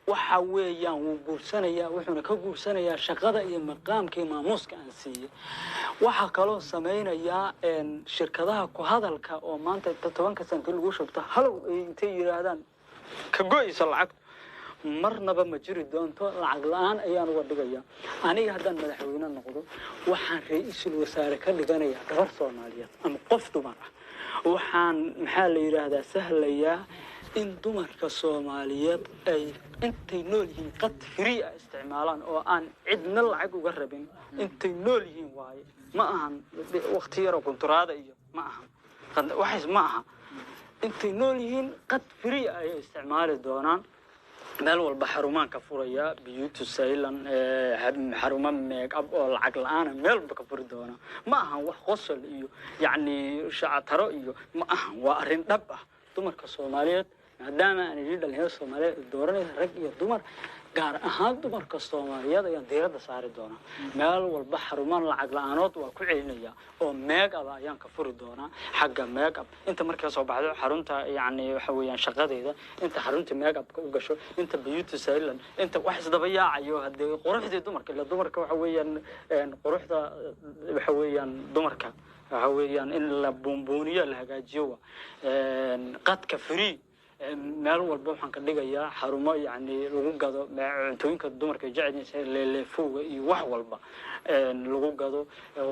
waxa weeyaan wuu guursanayaa wuxuuna ka guursanayaa shaqada iyo maqaamka maamuuska aan siiyay waxa kaloo sameeynaya shirkadaha ku hadalka oo maanta 10 sano lagu shubto halow intay yiraahdaan ka go'ayso lacag marnaba ma jiri doonto lacag la'aan ayaan uga dhigayaa aniga haddaan madaxweyne noqdo waxaan ra'iisul wasaare ka dhiganayaa gabar Soomaaliyeed ama qof dumar ah waxaan maxaa la yiraahdaa sahlayaa in dumarka Soomaaliyeed ay intay nool yihiin qad free ah isticmaalaan oo aan cidna lacag uga rabin intay nool yihiin waaye ma ahan waqti yar oo kontaraada iyo ma ahan waxaas ma aha intay nool yihiin qad free ah ay isticmaali doonaan meel walba xarumaan ka furaya beauty salon xaruma make up oo lacag la'aan meel walba ka furi doona ma ahan wax qosol iyo yani shacataro iyo ma ahan waa arin dhab ah dumarka Soomaaliyeed maadaama aan idin heer Soomaaliyeed dooranaysa rag iyo dumar gaar ahaan dumarka Soomaaliyeed ayaan diiradda saari doonaa meel walba xarumaan lacag la'aanood waa ku celinaya oo make up ayaan ka furi doonaa xagga make up inta markay soo baxdo xarunta yani waxa weeyaan shaqadeeda inta xarunta make up u gasho inta beauty salon inta wax isdaba yaacayo hadii quruxda dumarka ila dumarka waxa weeyaan quruxda waxa weeyaan dumarka waxa weeyaan in la boombooniyo la hagaajiyo qadka free meel walba waxaan ka dhigayaa xarumo yani lagu gado cuntooyinka dumarka jecel leeleefowga iyo wax walba lagu gado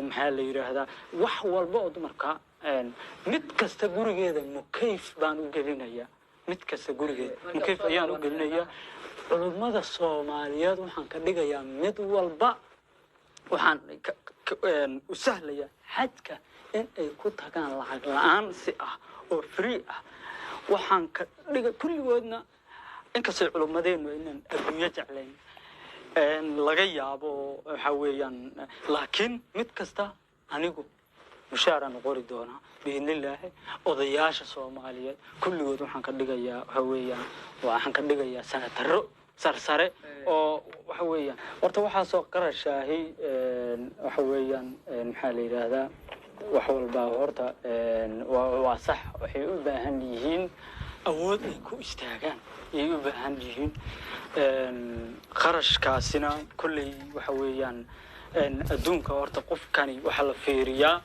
maxaa la yiraahdaa wax walba oo dumarka mid kasta gurigeeda mukayf baan u gelinayaa mid kasta gurigeeda mukayf ayaan u gelinayaa culimada Soomaaliyeed waxaan ka dhigayaa mid walba waxaan u sahlayaa xajka in ay ku tagaan lacag la'aan si ah oo free ah waxaan ka dhiga kulligoodna inkastoo culimadeenu inaan adduunyo jeclayn laga yaabo waxa weeyaan laakiin mid kasta anigu mushaaraan qori doona biidnillaahi odayaasha Soomaaliyeed kulligood waxaan ka dhigayaa waxa weeyaan waxaan ka dhigayaa sanataro sarsare oo waxa weeyaan horta waxa soo qarashaahay waxa weeyaan maxaa la yiraahdaa wax walba horta waa sax waxay u baahan yihiin awood ay ku istaagaan ay u baahan yihiin qarashkaasina kulli waxa weeyaan adduunka horta qofkani waxa la fiiriyaa